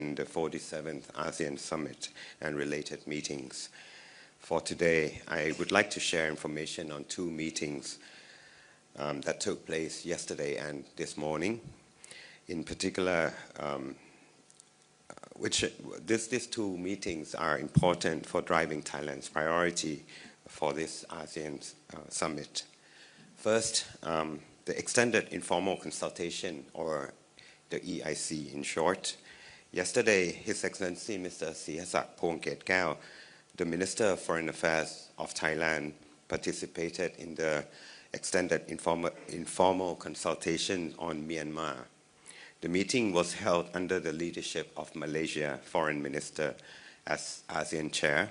in the 47th ASEAN Summit and related meetings. For today, I would like to share information on two meetings that took place yesterday and this morning. In particular, these two meetings are important for driving Thailand's priority for this ASEAN Summit. First, the extended informal consultation, or the EIC in short. Yesterday, His Excellency Mr. Sihasak Phuangketkeow, the Minister of Foreign Affairs of Thailand, participated in the extended informal consultation on Myanmar. The meeting was held under the leadership of Malaysia Foreign Minister as ASEAN Chair,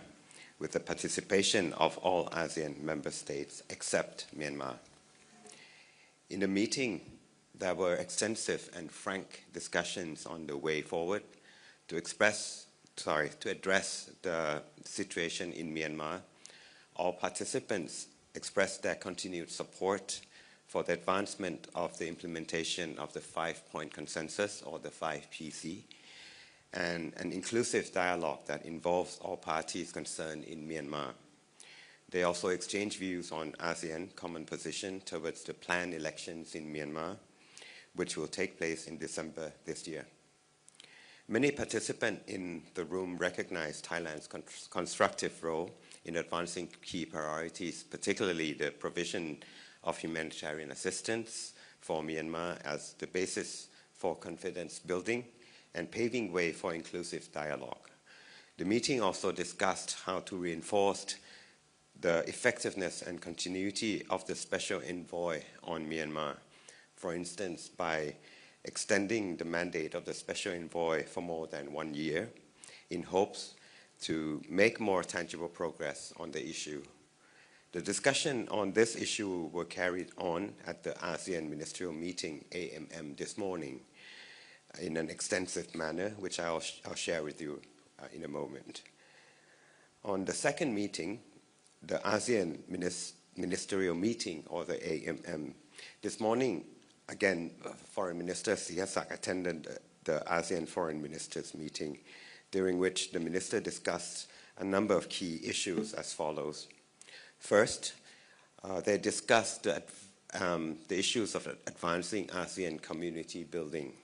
with the participation of all ASEAN member states except Myanmar. In the meeting, there were extensive and frank discussions on the way forward to address the situation in Myanmar. All participants expressed their continued support for the advancement of the implementation of the 5-point consensus, or the 5PC, and an inclusive dialogue that involves all parties concerned in Myanmar. They also exchanged views on ASEAN common position towards the planned elections in Myanmar, which will take place in December this year. Many participants in the room recognize Thailand's constructive role in advancing key priorities, particularly the provision of humanitarian assistance for Myanmar as the basis for confidence building and paving way for inclusive dialogue. The meeting also discussed how to reinforce the effectiveness and continuity of the Special Envoy on Myanmar, for instance, by extending the mandate of the Special Envoy for more than 1 year in hopes to make more tangible progress on the issue. The discussion on this issue were carried on at the ASEAN Ministerial Meeting, AMM, this morning in an extensive manner, which I'll share with you in a moment. On the second meeting, the ASEAN Ministerial Meeting, or the AMM, this morning, again, Foreign Minister Sihasak attended the ASEAN Foreign Ministers meeting, during which the minister discussed a number of key issues as follows. First, they discussed the issues of advancing ASEAN community building.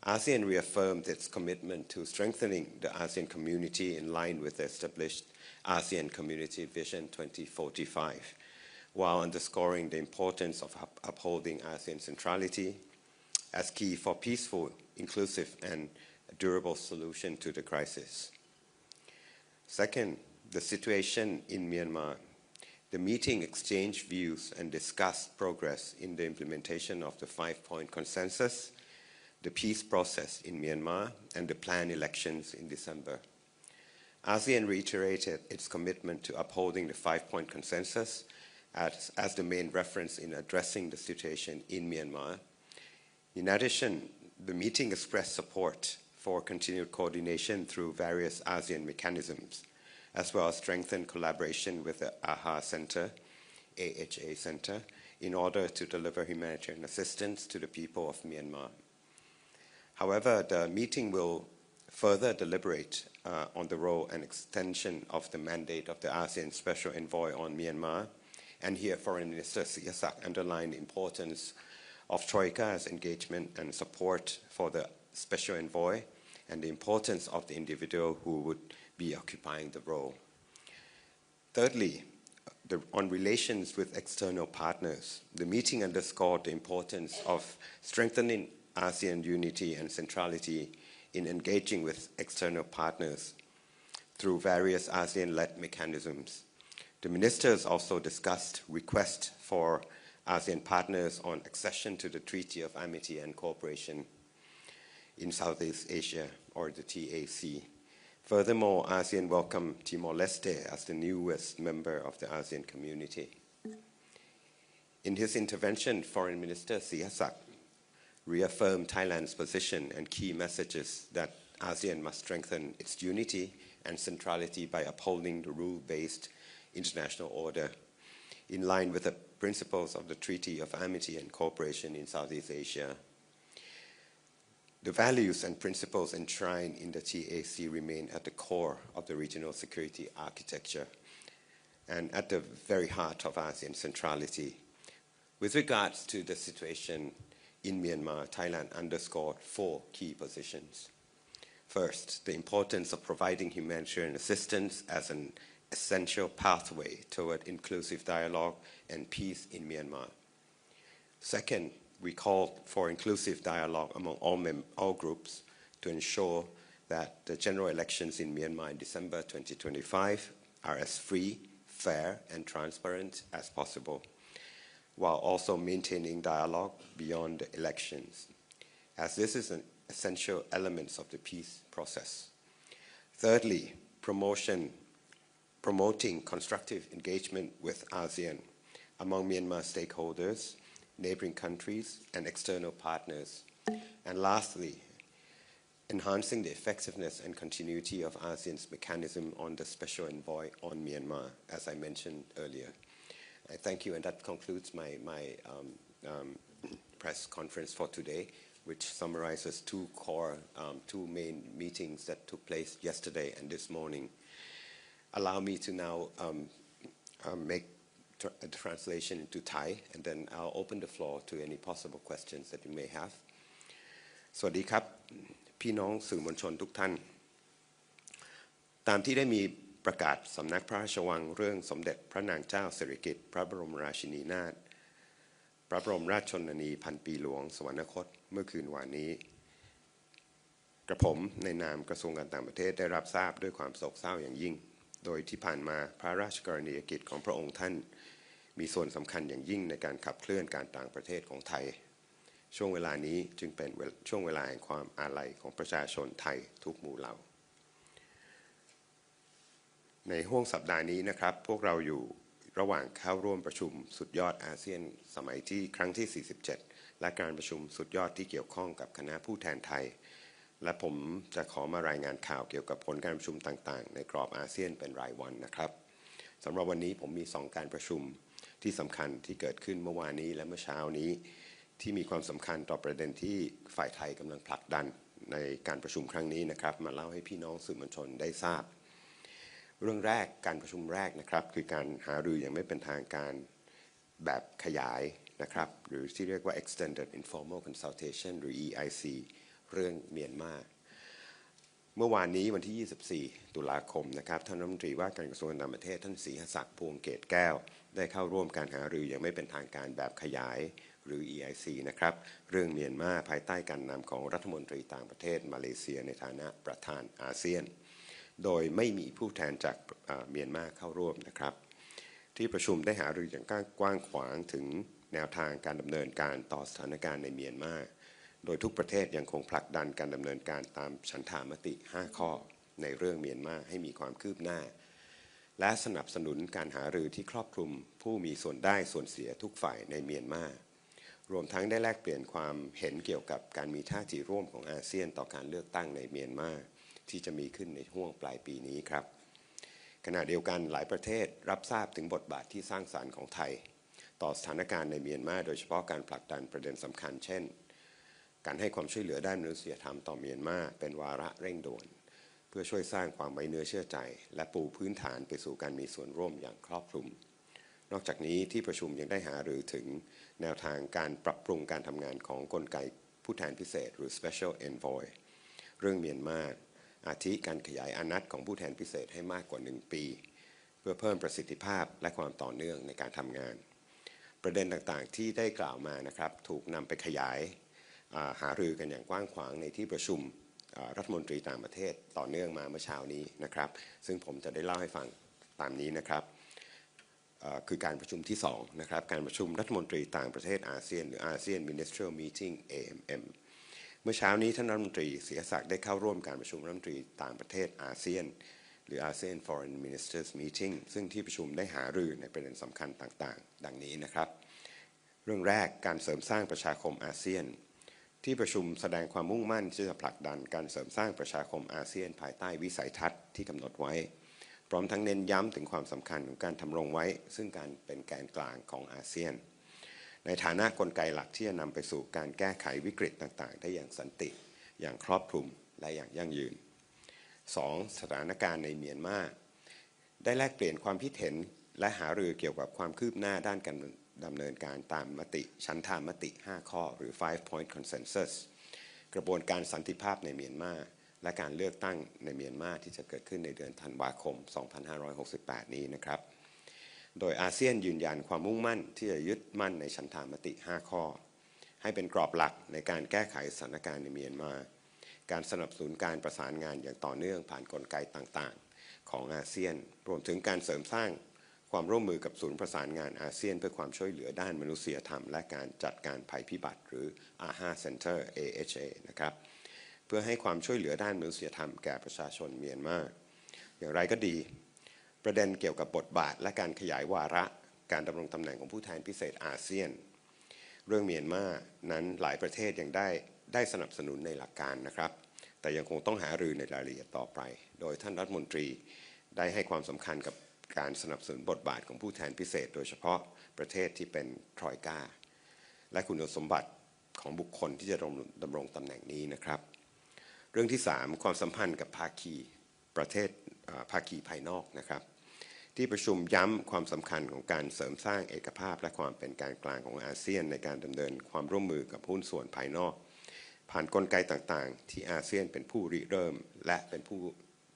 ASEAN reaffirmed its commitment to strengthening the ASEAN community in line with the established ASEAN Community Vision 2045, while underscoring the importance of upholding ASEAN centrality as key for peaceful, inclusive, and durable solution to the crisis. Second, the situation in Myanmar. The meeting exchanged views and discussed progress in the implementation of the 5-point consensus, the peace process in Myanmar, and the planned elections in December. ASEAN reiterated its commitment to upholding the 5-point consensus as the main reference in addressing the situation in Myanmar. In addition, the meeting expressed support for continued coordination through various ASEAN mechanisms, as well as strengthened collaboration with the AHA Center, AHA Center, in order to deliver humanitarian assistance to the people of Myanmar. However, the meeting will further deliberate on the role and extension of the mandate of the ASEAN Special Envoy on Myanmar, and here Foreign Minister Sihasak underlined the importance of Troika's engagement and support for the Special Envoy, and the importance of the individual who would be occupying the role. Thirdly, on relations with external partners, the meeting underscored the importance of strengthening ASEAN unity and centrality in engaging with external partners through various ASEAN-led mechanisms. The ministers also discussed requests for ASEAN partners on accession to the Treaty of Amity and Cooperation in Southeast Asia, or the TAC. Furthermore, ASEAN welcomed Timor-Leste as the newest member of the ASEAN community. In his intervention, Foreign Minister Sihasak reaffirmed Thailand's position and key messages that ASEAN must strengthen its unity and centrality by upholding the rule-based international order in line with the principles of the Treaty of Amity and Cooperation in Southeast Asia. The values and principles enshrined in the TAC remain at the core of the regional security architecture and at the very heart of ASEAN centrality. With regards to the situation in Myanmar, Thailand underscored 4 key positions. First, the importance of providing humanitarian assistance as an essential pathway toward inclusive dialogue and peace in Myanmar. Second, we called for inclusive dialogue among all groups to ensure that the general elections in Myanmar in December 2025 are as free, fair, and transparent as possible, while also maintaining dialogue beyond the elections, as this is an essential element of the peace process. Thirdly, promoting constructive engagement with ASEAN among Myanmar stakeholders, neighboring countries, and external partners. And lastly, enhancing the effectiveness and continuity of ASEAN's mechanism on the Special Envoy on Myanmar, as I mentioned earlier. I thank you, and that concludes my press conference for today, which summarizes 2 main meetings that took place yesterday and this morning. Allow me to now make a translation into Thai, and then I'll open the floor to any possible questions that you may have. สวัสดีครับพี่น้องสื่อมวลชนทุกท่านตามที่ได้มีประกาศสำนักพระราชวังเรื่องสมเด็จพระนางเจ้าสิริกิติ์พระบรมราชินีนาถพระบรมราชชนนีพันปีหลวงสวรรคตเมื่อคืนวานนี้กระผมในนามกระทรวงการต่างประเทศได้รับทราบด้วยความโศกเศร้าอย่างยิ่งโดยที่ผ่านมาพระราชกรณียกิจของพระองค์ท่านมีส่วนสำคัญอย่างยิ่งในการขับเคลื่อนการต่างประเทศของไทยช่วงเวลานี้จึงเป็นช่วงเวลาแห่งความอาลัยของประชาชนไทยทุกหมู่เหล่าในห้วงสัปดาห์นี้นะครับพวกเราอยู่ระหว่างเข้าร่วมประชุมสุดยอดอาเซียนสมัยที่ครั้งที่47และการประชุมสุดยอดที่เกี่ยวข้องกับคณะผู้แทนไทยและผมจะขอมารายงานข่าวเกี่ยวกับผลการประชุมต่างๆในกรอบอาเซียนเป็นรายวันนะครับสำหรับวันนี้ผมมี2การประชุมที่สำคัญที่เกิดขึ้นเมื่อวานนี้และเมื่อเช้านี้ที่มีความสำคัญต่อประเด็นที่ฝ่ายไทยกำลังผลักดันในการประชุมครั้งนี้นะครับมาเล่าให้พี่น้องสื่อมวลชนได้ทราบเรื่องแรกการประชุมแรกนะครับคือการหารืออย่างไม่เป็นทางการแบบขยายนะครับหรือที่เรียกว่า extended informal consultation หรือ EIC เรื่องเมียนมาเมื่อวานนี้วันที่24ตุลาคมนะครับท่านรัฐมนตรีว่าการกระทรวงต่างประเทศท่านศรีหศักดิ์พวงเกตแก้วได้เข้าร่วมการหารืออย่างไม่เป็นทางการแบบขยายหรือ EIC นะครับเรื่องเมียนมาภายใต้การนำของรัฐมนตรีต่างประเทศมาเลเซียในฐานะประธานอาเซียนโดยไม่มีผู้แทนจากเมียนมาเข้าร่วมนะครับที่ประชุมได้หารืออย่างกว้างขวางถึงแนวทางการดำเนินการต่อสถานการณ์ในเมียนมาโดยทุกประเทศยังคงผลักดันการดำเนินการตามฉันทามติ5ข้อในเรื่องเมียนมาให้มีความคืบหน้าและสนับสนุนการหารือที่ครอบคลุมผู้มีส่วนได้ส่วนเสียทุกฝ่ายในเมียนมารวมทั้งได้แลกเปลี่ยนความเห็นเกี่ยวกับการมีท่าทีร่วมของอาเซียนต่อการเลือกตั้งในเมียนมาที่จะมีขึ้นในช่วงปลายปีนี้ครับขณะเดียวกันหลายประเทศรับทราบถึงบทบาทที่สร้างสรรค์ของไทยต่อสถานการณ์ในเมียนมาโดยเฉพาะการผลักดันประเด็นสำคัญเช่นการให้ความช่วยเหลือด้านมนุษยธรรมต่อเมียนมาเป็นวาระเร่งด่วนเพื่อช่วยสร้างความไว้เนื้อเชื่อใจและปูพื้นฐานไปสู่การมีส่วนร่วมอย่างครอบคลุมนอกจากนี้ที่ประชุมยังได้หารือถึงแนวทางการปรับปรุงการทำงานของกลไกผู้แทนพิเศษหรือ Special Envoy เรื่องเมียนมาอาทิการขยายอานัตของผู้แทนพิเศษให้มากกว่า1ปีเพื่อเพิ่มประสิทธิภาพและความต่อเนื่องในการทำงานประเด็นต่างๆที่ได้กล่าวมานะครับถูกนำไปขยายหารือกันอย่างกว้างขวางในที่ประชุมรัฐมนตรีต่างประเทศต่อเนื่องมาเมื่อเช้านี้นะครับซึ่งผมจะได้เล่าให้ฟังตามนี้นะครับคือการประชุมที่2นะครับการประชุมรัฐมนตรีต่างประเทศอาเซียนหรือ ASEAN Ministerial Meeting AMM เมื่อเช้านี้ท่านรัฐมนตรีศรีหศักดิ์ได้เข้าร่วมการประชุมรัฐมนตรีต่างประเทศอาเซียนหรือ ASEAN Foreign Ministers Meeting ซึ่งที่ประชุมได้หารือในประเด็นสำคัญต่างๆดังนี้นะครับเรื่องแรกการเสริมสร้างประชาคมอาเซียนที่ประชุมแสดงความมุ่งมั่นที่จะผลักดันการเสริมสร้างประชาคมอาเซียนภายใต้วิสัยทัศน์ที่กำหนดไว้พร้อมทั้งเน้นย้ำถึงความสำคัญของการทำรงไว้ซึ่งการเป็นแกนกลางของอาเซียนในฐานะกลไกหลักที่จะนำไปสู่การแก้ไขวิกฤตต่างๆได้อย่างสันติ อย่างครอบคลุมและอย่างยั่งยืน 2. สถานการณ์ในเมียนมาได้แลกเปลี่ยนความคิดเห็นและหารือเกี่ยวกับความคืบหน้าด้านการดำเนินการตามมติฉันทามติ 5 ข้อหรือ 5-point consensus กระบวนการสันติภาพในเมียนมาและการเลือกตั้งในเมียนมาที่จะเกิดขึ้นในเดือนธันวาคม 2568 นี้นะครับโดยอาเซียนยืนยันความมุ่งมั่นที่จะยึดมั่นในฉันทามติ 5 ข้อให้เป็นกรอบหลักในการแก้ไขสถานการณ์ในเมียนมาการสนับสนุนการประสานงานอย่างต่อเนื่องผ่านกลไกต่างๆของอาเซียนรวมถึงการเสริมสร้างความร่วมมือกับศูนย์ประสานงานอาเซียนเพื่อความช่วยเหลือด้านมนุษยธรรมและการจัดการภัยพิบัติหรือ AHA Center AHA นะครับเพื่อให้ความช่วยเหลือด้านมนุษยธรรมแก่ประชาชนเมียนมาอย่างไรก็ดีประเด็นเกี่ยวกับบทบาทและการขยายวาระการดำรงตำแหน่งของผู้แทนพิเศษอาเซียนเรื่องเมียนมานั้นหลายประเทศยังได้สนับสนุนในหลักการนะครับแต่ยังคงต้องหารือในรายละเอียดต่อไปโดยท่านรัฐมนตรีได้ให้ความสำคัญกับการสนับสนุนบทบาทของผู้แทนพิเศษโดยเฉพาะประเทศที่เป็นทรอยกาและคุณสมบัติของบุคคลที่จะดำรงตำแหน่งนี้นะครับเรื่องที่ 3 ความสัมพันธ์กับภาคีประเทศภาคีภายนอกนะครับที่ประชุมย้ำความสำคัญของการเสริมสร้างเอกภาพและความเป็นกลางของอาเซียนในการดำเนินความร่วมมือกับหุ้นส่วนภายนอกผ่านกลไกต่างๆที่อาเซียนเป็นผู้ริเริ่มและเป็น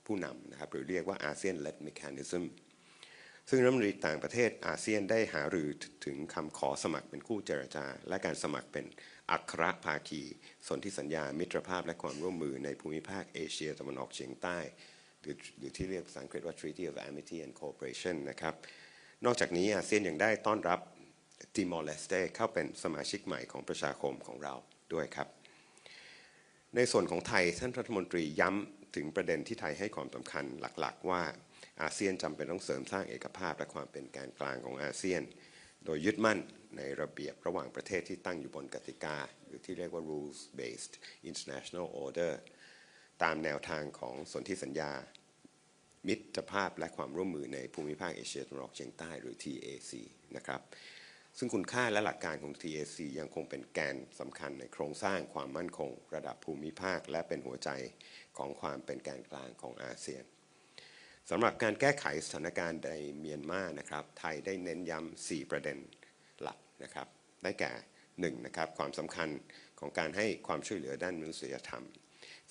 ผู้นำนะครับหรือเรียกว่า ASEAN-led mechanism ซึ่งรัฐมนตรีต่างประเทศอาเซียนได้หารือถึงคำขอสมัครเป็นคู่เจรจาและการสมัครเป็นอัครภาคีสนธิสัญญามิตรภาพและความร่วมมือในภูมิภาคเอเชียตะวันออกเฉียงใต้หรือที่เรียกภาษาอังกฤษว่า Treaty of Amity and Cooperation นะครับนอกจากนี้อาเซียนยังได้ต้อนรับติมอร์เลสเตเข้าเป็นสมาชิกใหม่ของประชาคมของเราด้วยครับในส่วนของไทยท่านรัฐมนตรีย้ำถึงประเด็นที่ไทยให้ความสำคัญหลักๆว่าอาเซียนจำเป็นต้องเสริมสร้างเอกภาพและความเป็นกลางของอาเซียนโดยยึดมั่นในระเบียบระหว่างประเทศที่ตั้งอยู่บนกติกาหรือที่เรียกว่า rules based international order ตามแนวทางของสนธิสัญญามิตรภาพและความร่วมมือในภูมิภาคเอเชียตะวันออกเฉียงใต้หรือ TAC นะครับซึ่งคุณค่าและหลักการของ TAC ยังคงเป็นแกนสำคัญในโครงสร้างความมั่นคงระดับภูมิภาคและเป็นหัวใจของความเป็นแกนกลางของอาเซียนสำหรับการแก้ไขสถานการณ์ในเมียนมานะครับไทยได้เน้นย้ำ4ประเด็นหลักนะครับได้แก่1นะครับความสำคัญของการให้ความช่วยเหลือด้านมนุษยธรรม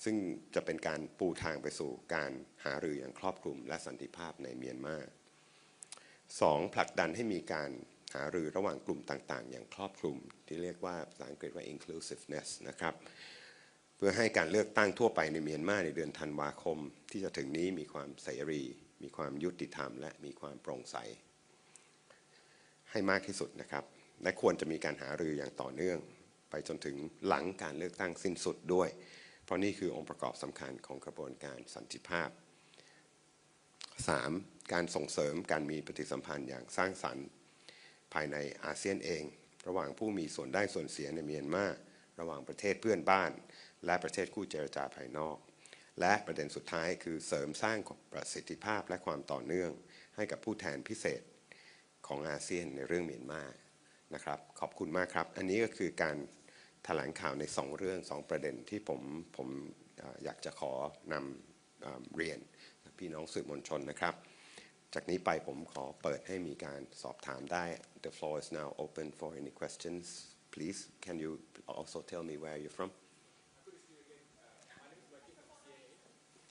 ซึ่งจะเป็นการปูทางไปสู่การหารืออย่างครอบคลุมและสันติภาพในเมียนมา 2. ผลักดันให้มีการหารือระหว่างกลุ่มต่างๆอย่างครอบคลุมที่เรียกว่าภาษาอังกฤษว่า inclusiveness นะครับเพื่อให้การเลือกตั้งทั่วไปในเมียนมาในเดือนธันวาคมที่จะถึงนี้มีความเสรีมีความยุติธรรมและมีความโปร่งใสให้มากที่สุดนะครับและควรจะมีการหารืออย่างต่อเนื่องไปจนถึงหลังการเลือกตั้งสิ้นสุดด้วยเพราะนี่คือองค์ประกอบสำคัญของกระบวนการสันติภาพ 3. การส่งเสริมการมีปฏิสัมพันธ์อย่างสร้างสรรค์ภายในอาเซียนเองระหว่างผู้มีส่วนได้ส่วนเสียในเมียนมาระหว่างประเทศเพื่อนบ้านและประเทศคู่เจรจาภายนอกและประเด็นสุดท้ายคือเสริมสร้างประสิทธิภาพและความต่อเนื่องให้กับผู้แทนพิเศษของอาเซียนในเรื่องเมียนมานะครับขอบคุณมากครับอันนี้ก็คือการแถลงข่าวใน2เรื่อง2ประเด็นที่ผมอยากจะขอนำเรียนพี่น้องสื่อมวลชนนะครับจากนี้ไปผมขอเปิดให้มีการสอบถามได้ The floor is now open for any questions please can you also tell me where you're from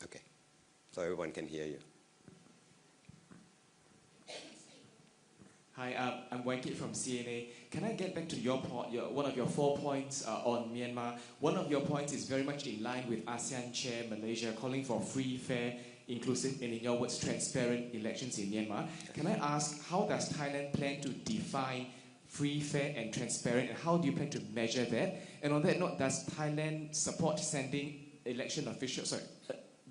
okay so everyone can hear you Hi, I'm Wankit from CNA. Can I get back to your point, one of your 4 points on Myanmar? One of your points is very much in line with ASEAN Chair Malaysia calling for free, fair, inclusive, and in your words, transparent elections in Myanmar. Can I ask, how does Thailand plan to define free, fair, and transparent, and how do you plan to measure that? And on that note, does Thailand support sending election officials?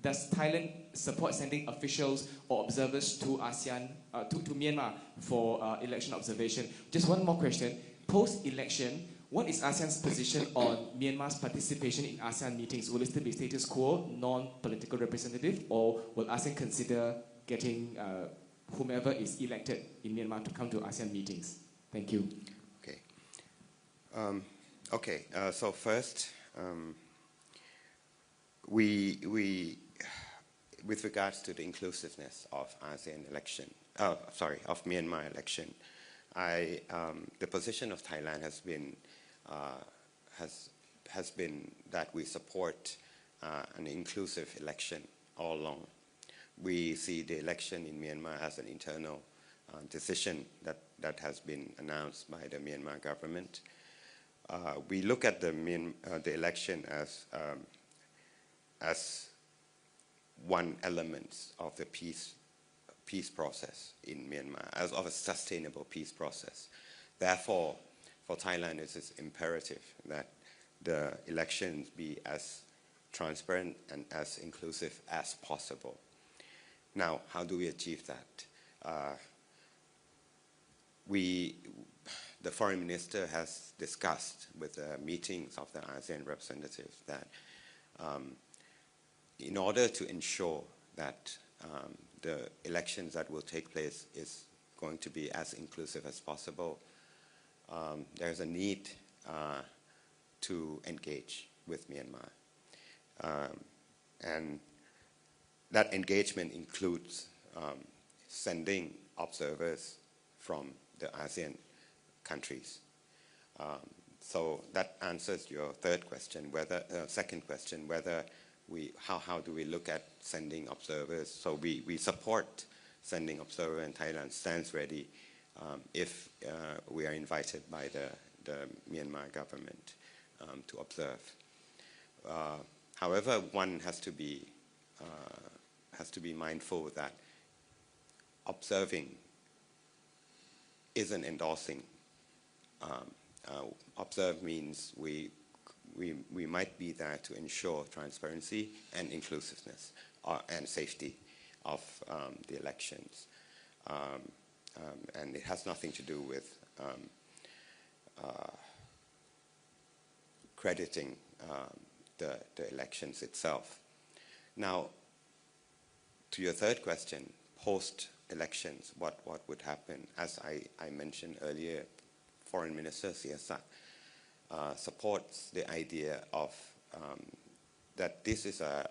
Does Thailand support sending officials or observers to ASEAN, to Myanmar for election observation? Just one more question. Post-election, what is ASEAN's position on Myanmar's participation in ASEAN meetings? Will it still be status quo, non-political representative, or will ASEAN consider getting whomever is elected in Myanmar to come to ASEAN meetings? Thank you. Okay. So first, with regards to the inclusiveness of ASEAN election, of Myanmar election, the position of Thailand has been that we support an inclusive election all along. We see the election in Myanmar as an internal decision that has been announced by the Myanmar government. We look at the election as one element of the peace process in Myanmar, as of a sustainable peace process. Therefore, for Thailand, it is imperative that the elections be as transparent and as inclusive as possible. Now, how do we achieve that? The foreign minister has discussed with the meetings of the ASEAN representatives that in order to ensure that the elections that will take place is going to be as inclusive as possible, there's a need to engage with Myanmar. And that engagement includes sending observers from the ASEAN countries. So that answers your third question, second question, whether how do we look at sending observers? So we support sending observers, and Thailand stands ready if we are invited by the Myanmar government to observe. However, one has to be mindful that observing isn't endorsing. Observe means we might be there to ensure transparency and inclusiveness and safety of the elections. And it has nothing to do with crediting the elections itself. Now, to your third question, post-elections, what would happen? As I mentioned earlier, Foreign Minister Sihasak supports the idea of that this is a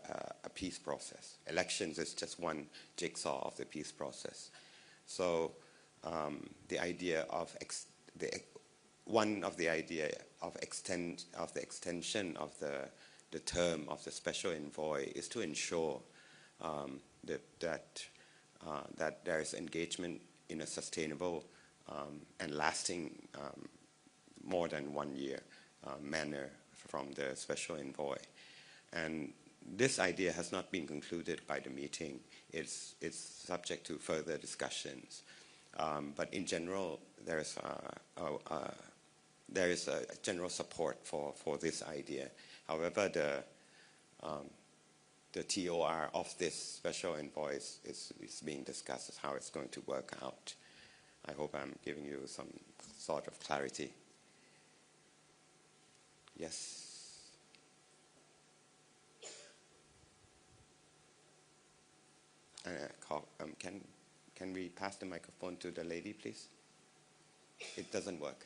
peace process. Elections is just one jigsaw of the peace process. So the idea of the extension of the term of the special envoy is to ensure that there is engagement in a sustainable and lasting more than 1 year manner from the special envoy. And this idea has not been concluded by the meeting. It's subject to further discussions. But in general, there is a general support for this idea. However, the TOR of this special envoy is being discussed as how it's going to work out. I hope I'm giving you some sort of clarity. Yes. Can we pass the microphone to the lady, please? It doesn't work.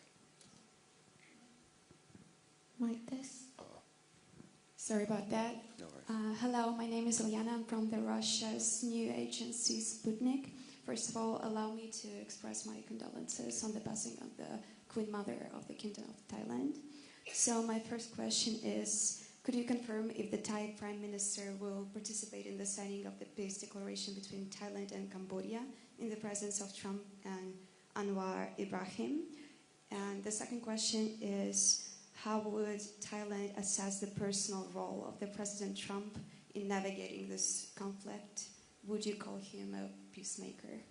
Like this? Oh. Sorry about that. No worries. Hello, my name is Ilyana. I'm from the Russia's new agency, Sputnik. First of all, allow me to express my condolences on the passing of the Queen Mother of the Kingdom of Thailand. So my first question is, could you confirm if the Thai Prime Minister will participate in the signing of the peace declaration between Thailand and Cambodia in the presence of Trump and Anwar Ibrahim? And the second question is, how would Thailand assess the personal role of the President Trump in navigating this conflict? Would you call him a peacemaker?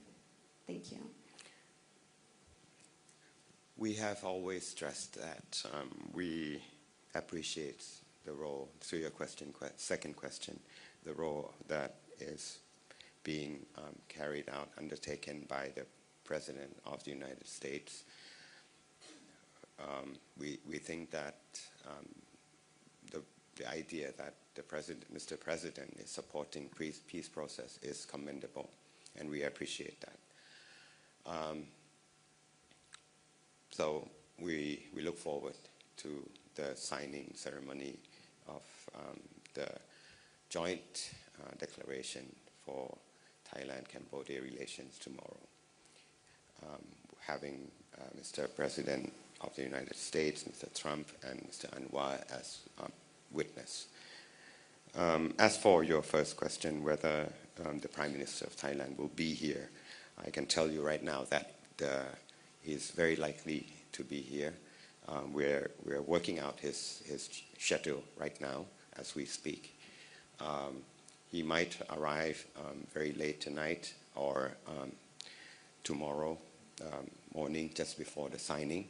Thank you. We have always stressed that we appreciate the role, to your second question, the role that is being carried out, undertaken by the President of the United States. We think that the idea that Mr. President is supporting peace process is commendable, and we appreciate that. So we look forward to the signing ceremony of the joint declaration for Thailand-Cambodia relations tomorrow, having Mr. President of the United States, Mr. Trump, and Mr. Anwar as witness. As for your first question, whether the Prime Minister of Thailand will be here, I can tell you right now that he's very likely to be here. We're working out his schedule right now as we speak. He might arrive very late tonight or tomorrow morning just before the signing,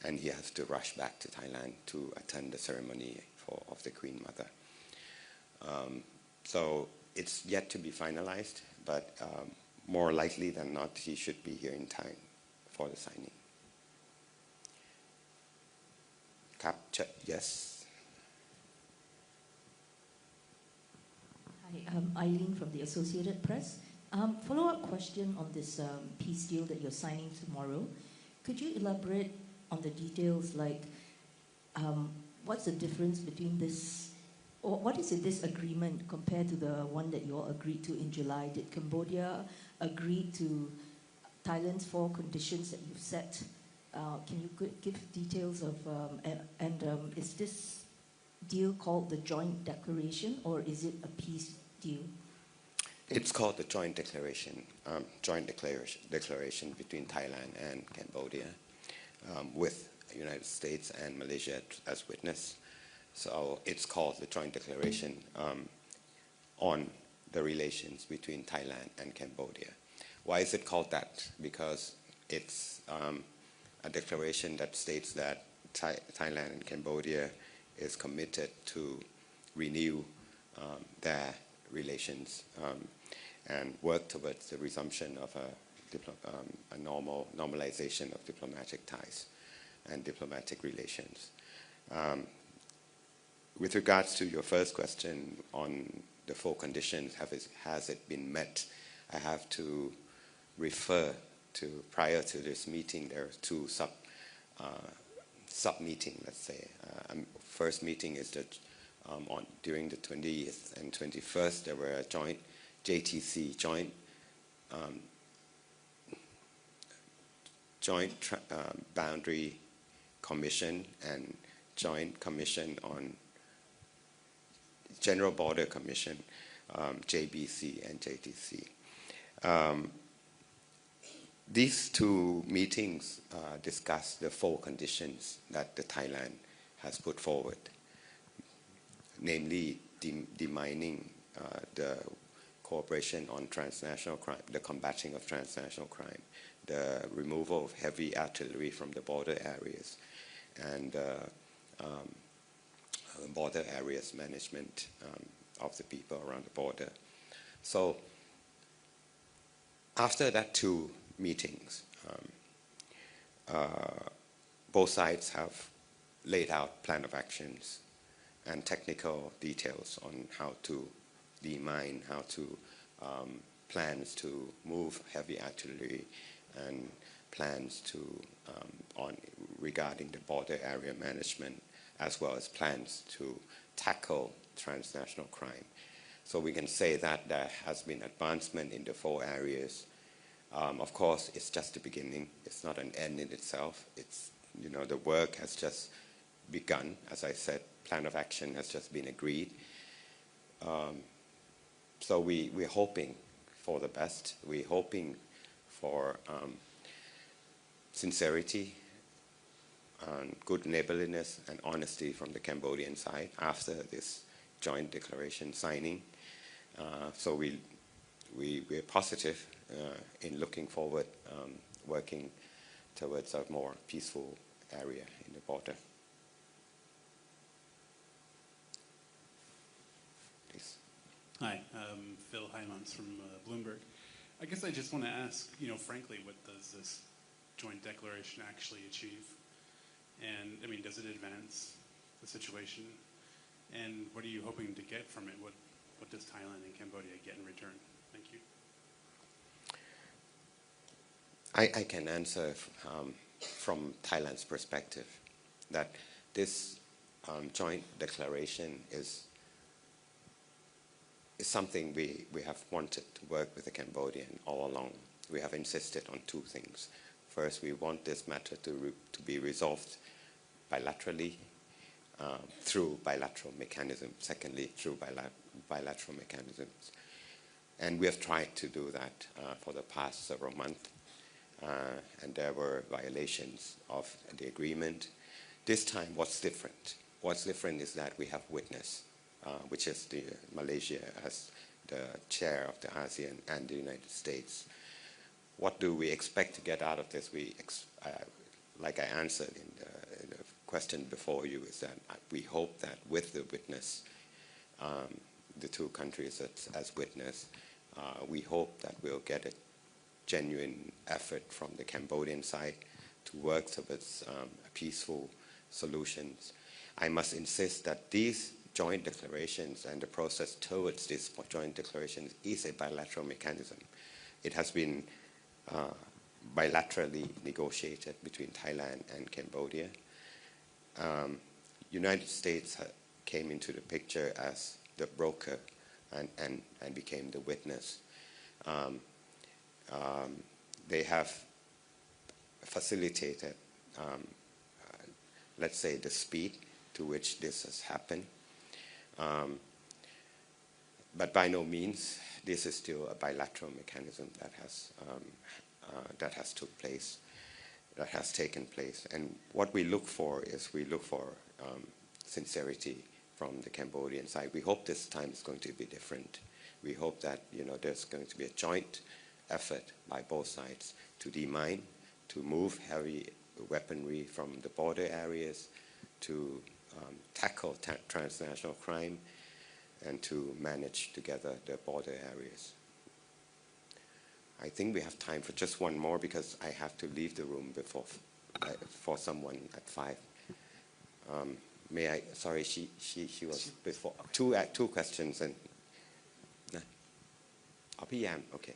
and he has to rush back to Thailand to attend the ceremony of the Queen Mother. So it's yet to be finalized, but more likely than not, he should be here in time for the signing. Yes. Hi, I'm Eileen from the Associated Press. Follow-up question on this peace deal that you're signing tomorrow. Could you elaborate on the details, like what's the difference between this, or what is in this agreement compared to the one that you all agreed to in July? Did Cambodia agree to Thailand's 4 conditions that you've set? Can you give details of, is this deal called the Joint Declaration, or is it a peace deal? It's called the Joint Declaration, declaration between Thailand and Cambodia, with the United States and Malaysia as witness. So it's called the Joint Declaration on the relations between Thailand and Cambodia. Why is it called that? Because it's a declaration that states that Thailand and Cambodia is committed to renew their relations and work towards the resumption of a normalization of diplomatic ties and diplomatic relations. With regards to your first question on the 4 conditions, has it been met? I have to refer to, prior to this meeting, there are 2 sub-meeting, let's say. First meeting is that during the 20th and 21st, there were a joint JTC, joint boundary commission and joint commission on General Border Commission, JBC and JTC. These 2 meetings discuss the 4 conditions that the Thailand has put forward, namely demining the cooperation on transnational crime, the combating of transnational crime, the removal of heavy artillery from the border areas, and border areas management of the people around the border. So after that 2 meetings, both sides have laid out plan of actions and technical details on how to demine, how to plans to move heavy artillery, and plans to regarding the border area management, as well as plans to tackle transnational crime. So we can say that there has been advancement in the 4 areas. Of course, it's just the beginning. It's not an end in itself. It's, the work has just begun. As I said, plan of action has just been agreed. So we're hoping for the best. We're hoping for sincerity, and good neighborliness and honesty from the Cambodian side after this joint declaration signing. So we're positive in looking forward, working towards a more peaceful area in the border. Please. Hi, Phil Hymans from Bloomberg. I guess I just want to ask, frankly, what does this joint declaration actually achieve? And, I mean, does it advance the situation? And what are you hoping to get from it? What does Thailand and Cambodia get in return? Thank you. I can answer from Thailand's perspective that this joint declaration is is something we have wanted to work with the Cambodian all along. We have insisted on two things. First, we want this matter to be resolved bilaterally through bilateral mechanisms. Secondly, through bilateral mechanisms. And we have tried to do that for the past several months. And there were violations of the agreement. This time, what's different? What's different is that we have witness, which is Malaysia as the chair of the ASEAN and the United States. What do we expect to get out of this? Like I answered in the question before you, is that we hope that with the witness, the two countries as witness, we hope that we'll get a genuine effort from the Cambodian side to work towards peaceful solutions. I must insist that these joint declarations and the process towards these joint declarations is a bilateral mechanism. It has been bilaterally negotiated between Thailand and Cambodia. United States came into the picture as the broker and became the witness. They have facilitated, let's say, the speed to which this has happened. But by no means, this is still a bilateral mechanism that has taken place. And what we look for is sincerity from the Cambodian side. We hope this time is going to be different. We hope that there's going to be a joint effort by both sides to demine, to move heavy weaponry from the border areas, to tackle transnational crime, and to manage together the border areas. I think we have time for just one more because I have to leave the room for someone at 5. May I? Sorry, she was before. Two questions and. PM, okay.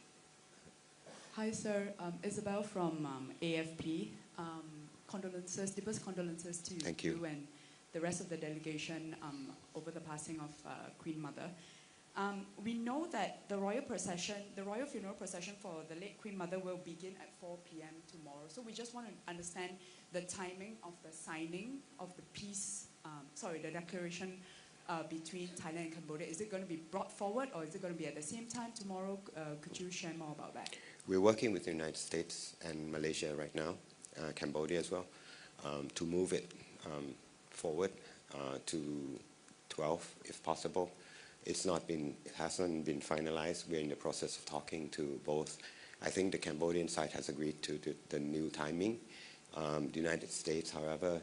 Hi, sir. Isabel from AFP. Condolences, deepest condolences to you and the rest of the delegation over the passing of Queen Mother. We know that the royal funeral procession for the late Queen Mother will begin at 4 p.m. tomorrow. So we just want to understand the timing of the signing of the declaration between Thailand and Cambodia. Is it going to be brought forward or is it going to be at the same time tomorrow? Could you share more about that? We're working with the United States and Malaysia right now, Cambodia as well, to move it forward to 12 if possible. It hasn't been finalized. We're in the process of talking to both. I think the Cambodian side has agreed to the new timing. The United States, however,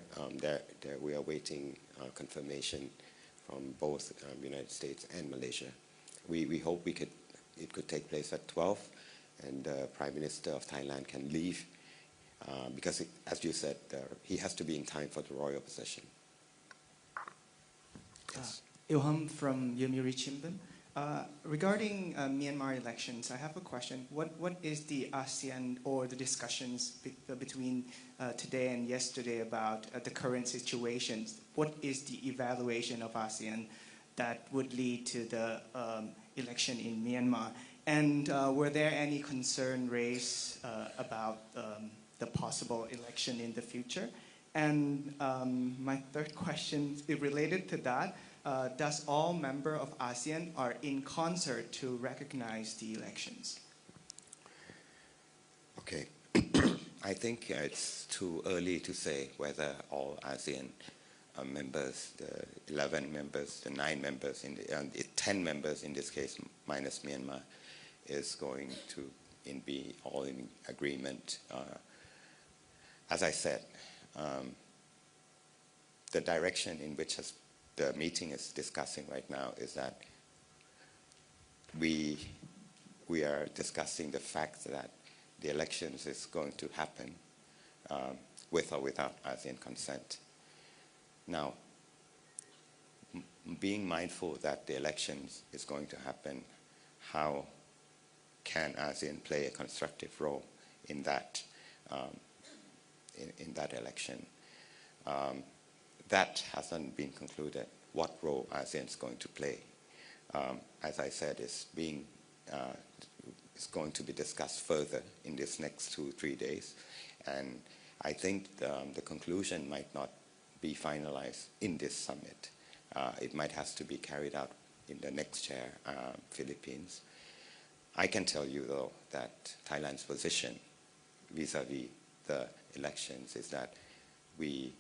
we are waiting confirmation from both the United States and Malaysia. We hope it could take place at 12, and the Prime Minister of Thailand can leave because, as you said, he has to be in time for the royal procession. Yes. Ilham from Yomiuri Shimbun. Regarding Myanmar elections, I have a question. What is the ASEAN or the discussions between today and yesterday about the current situation? What is the evaluation of ASEAN that would lead to the election in Myanmar? And were there any concern raised about the possible election in the future? And my third question is related to that. Does all members of ASEAN are in concert to recognize the elections? Okay. I think it's too early to say whether all ASEAN members, the 11 members, the 9 members, 10 members in this case, minus Myanmar, is going to be all in agreement. As I said, the direction in which the meeting is discussing right now is that we are discussing the fact that the elections is going to happen with or without ASEAN consent. Now, being mindful that the elections is going to happen, how can ASEAN play a constructive role in that in that election? That hasn't been concluded, what role ASEAN is going to play. as I said, is going to be discussed further in this next 2-3 days. And I think the conclusion might not be finalized in this summit. It might have to be carried out in the next chair, Philippines. I can tell you, though, that Thailand's position vis-a-vis the elections is that we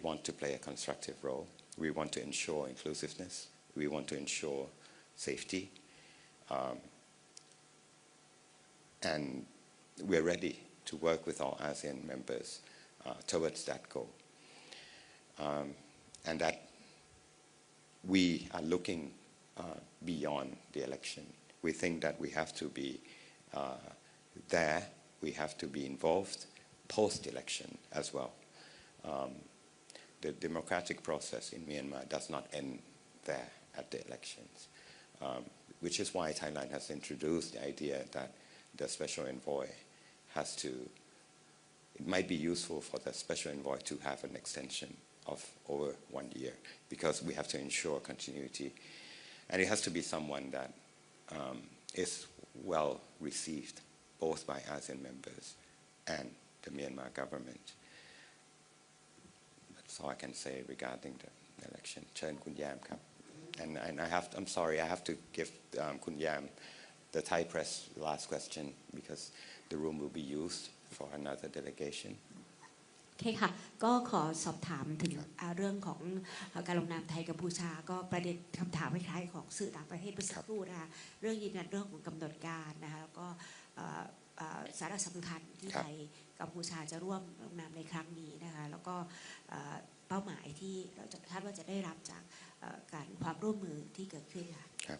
want to play a constructive role. We want to ensure inclusiveness. We want to ensure safety. And we're ready to work with our ASEAN members towards that goal. And that we are looking beyond the election. We think that we have to be there, we have to be involved post-election as well. The democratic process in Myanmar does not end there at the elections, which is why Thailand has introduced the idea that the special envoy has to, it might be useful for the special envoy to have an extension of over 1 year, because we have to ensure continuity. And it has to be someone that is well received, both by ASEAN members and the Myanmar government. That's all I can say regarding the election. Chen Kun Yam, and I'm sorry, I have to give Kun Yam the Thai press last question, because the room will be used for another delegation. โอเคค่ะก็ขอสอบถามถึงเรื่องของการลงนามไทยกัมพูชาก็ประเด็นคำถามคล้ายๆของสื่อต่างประเทศเมื่อสักครู่นะคะเรื่องยืนยันเรื่องของกำหนดการนะคะแล้วก็สาระสำคัญที่ไทยกัมพูชาจะร่วมลงนามในครั้งนี้นะคะแล้วก็เป้าหมายที่เราจะคาดว่าจะได้รับจากการความร่วมมือที่เกิดขึ้นค่ะครับ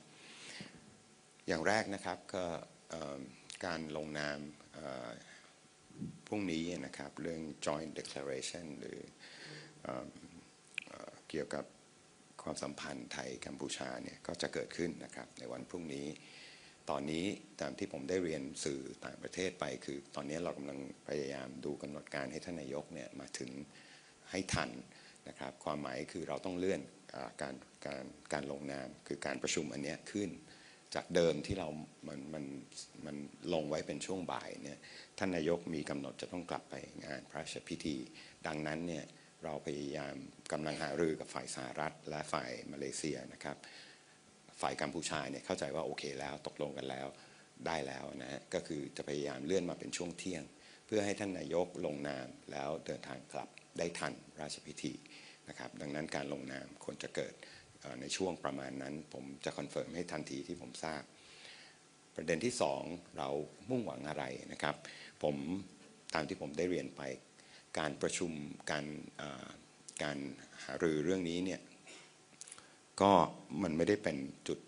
อย่างแรกนะครับก็การลงนามพรุ่งนี้นะครับเรื่อง joint declaration หรือเกี่ยวกับความสัมพันธ์ไทยกัมพูชาเนี่ยก็จะเกิดขึ้นนะครับในวันพรุ่งนี้ตอนนี้ตามที่ผมได้เรียนสื่อต่างประเทศไปคือตอนนี้เรากำลังพยายามดูกำหนดการให้ท่านนายกเนี่ยมาถึงให้ทันนะครับความหมายคือเราต้องเลื่อนการลงนามคือการประชุมอันนี้ขึ้นจากเดิมที่มันลงไว้เป็นช่วงบ่ายเนี่ยท่านนายกมีกำหนดจะต้องกลับไปงานพระราชพิธีดังนั้นเนี่ยเราพยายามกำลังหารือกับฝ่ายสหรัฐและฝ่ายมาเลเซียนะครับฝ่ายกัมพูชาเนี่ยเข้าใจว่าโอเคแล้วตกลงกันแล้วได้แล้วนะฮะก็คือจะพยายามเลื่อนมาเป็นช่วงเที่ยงเพื่อให้ท่านนายกลงนามแล้วเดินทางกลับได้ทันราชพิธีนะครับดังนั้นการลงนามควรจะเกิดในช่วงประมาณนั้นผมจะคอนเฟิร์มให้ทันทีที่ผมทราบประเด็นที่2เรามุ่งหวังอะไรนะครับผมตามที่ผมได้เรียนไปการประชุมการหารือเรื่องนี้เนี่ยก็มันไม่ได้เป็นจุด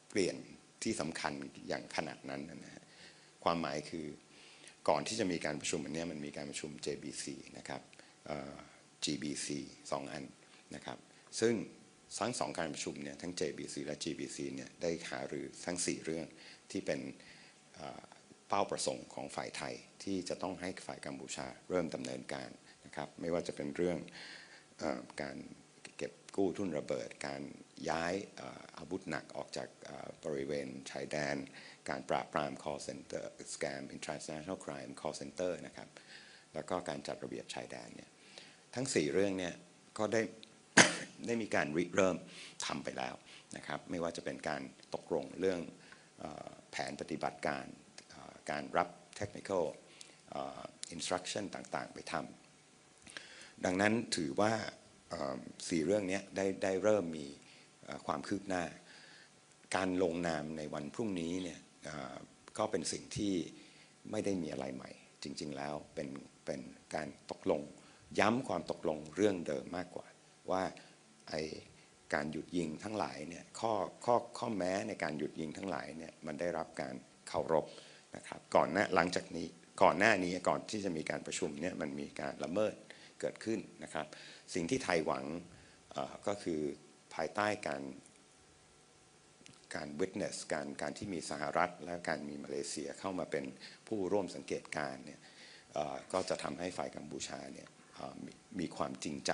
เปลี่ยนที่สำคัญอย่างขนาดนั้นนะฮะความหมายคือก่อนที่จะมีการประชุมอันนี้มันมีการประชุม JBC นะครับ GBC 2 อันนะครับซึ่งทั้ง2การประชุมเนี่ยทั้ง JBC และ GBC เนี่ยได้หารือทั้ง4เรื่องที่เป็นเป้าประสงค์ของฝ่ายไทยที่จะต้องให้ฝ่ายกัมพูชาเริ่มดำเนินการนะครับไม่ว่าจะเป็นเรื่องการเก็บกู้ทุนระเบิดการย้ายอาวุธหนักออกจากบริเวณชายแดนการปราบปราม call center scam Transnational crime call center นะครับแล้วก็การจัดระเบียบชายแดนเนี่ยทั้ง4เรื่องเนี่ยก็ได้มีการริเริ่มทำไปแล้วนะครับไม่ว่าจะเป็นการตกลงเรื่องแผนปฏิบัติการการรับ technical instruction ต่างๆไปทำดังนั้นถือว่า4เรื่องนี้ได้เริ่มมีความคืบหน้าการลงนามในวันพรุ่งนี้เนี่ยก็เป็นสิ่งที่ไม่ได้มีอะไรใหม่จริงๆแล้วเป็นการตกลงย้ำความตกลงเรื่องเดิมมากกว่าว่าการหยุดยิงทั้งหลายเนี่ยข้อแม้ในการหยุดยิงทั้งหลายเนี่ยมันได้รับการเคารพนะครับก่อนหน้านี้ก่อนที่จะมีการประชุมเนี่ยมันมีการละเมิดเกิดขึ้นนะครับสิ่งที่ไทยหวังก็คือภายใต้การ witness การที่มีสหรัฐและการมีมาเลเซียเข้ามาเป็นผู้ร่วมสังเกตการณ์เนี่ยก็จะทำให้ฝ่ายกัมพูชาเนี่ย มีความจริงใจ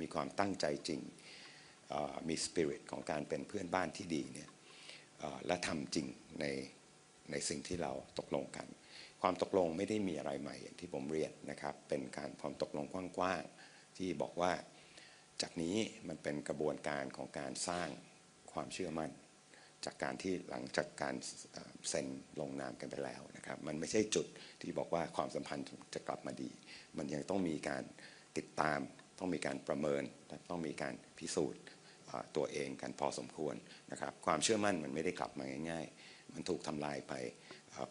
มีความตั้งใจจริงมีสปิริตของการเป็นเพื่อนบ้านที่ดีเนี่ยและทำจริงในสิ่งที่เราตกลงกันความตกลงไม่ได้มีอะไรใหม่อย่างที่ผมเรียนนะครับเป็นการความตกลงกว้างๆที่บอกว่าจากนี้มันเป็นกระบวนการของการสร้างความเชื่อมั่นจากการที่หลังจากการเซ็นลงนามกันไปแล้วนะครับมันไม่ใช่จุดที่บอกว่าความสัมพันธ์จะกลับมาดีมันยังต้องมีการติดตามต้องมีการประเมินต้องมีการพิสูจน์ตัวเองกันพอสมควรนะครับความเชื่อมั่นมันไม่ได้กลับมาง่ายๆมันถูกทำลายไป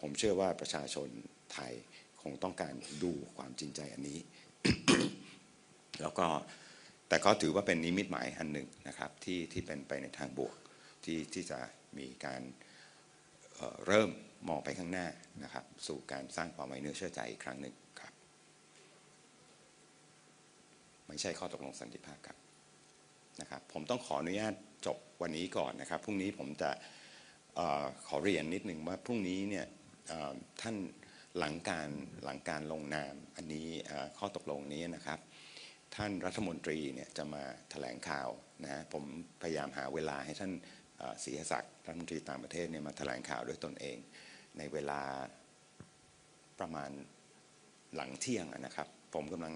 ผมเชื่อว่าประชาชนไทยคงต้องการดูความจริงใจอันนี้ แล้วก็แต่ก็ถือว่าเป็นนิมิตหมายอันหนึ่งนะครับที่เป็นไปในทางบวกที่จะมีการเริ่มมองไปข้างหน้านะครับสู่การสร้างความไว้เนื้อเชื่อใจอีกครั้งหนึ่งครับไม่ใช่ข้อตกลงสันติภาพครับนะครับผมต้องขออนุญาตจบวันนี้ก่อนนะครับพรุ่งนี้ผมจะขอเรียนนิดนึงว่าพรุ่งนี้เนี่ยท่านหลังการลงนามอันนี้ข้อตกลงนี้นะครับท่านรัฐมนตรีเนี่ยจะมาแถลงข่าวนะผมพยายามหาเวลาให้ท่านศรีศักดิ์รัฐมนตรีต่างประเทศเนี่ยมาแถลงข่าวด้วยตนเองในเวลาประมาณหลังเที่ยงนะครับผมกำลัง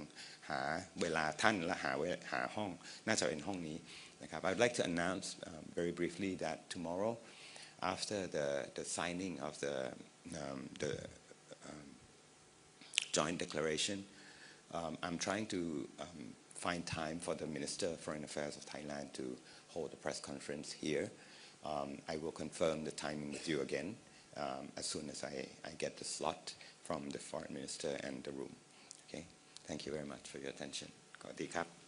หาเวลาท่านและหาห้องน่าจะเป็นห้องนี้นะครับ I would like to announce very briefly that tomorrow after the signing of the joint declaration I'm trying to find time for the Minister of Foreign Affairs of Thailand to hold a press conference here. I will confirm the timing with you again as soon as I get the slot from the Foreign Minister and the room. Okay. Thank you very much for your attention. สวัสดีครับ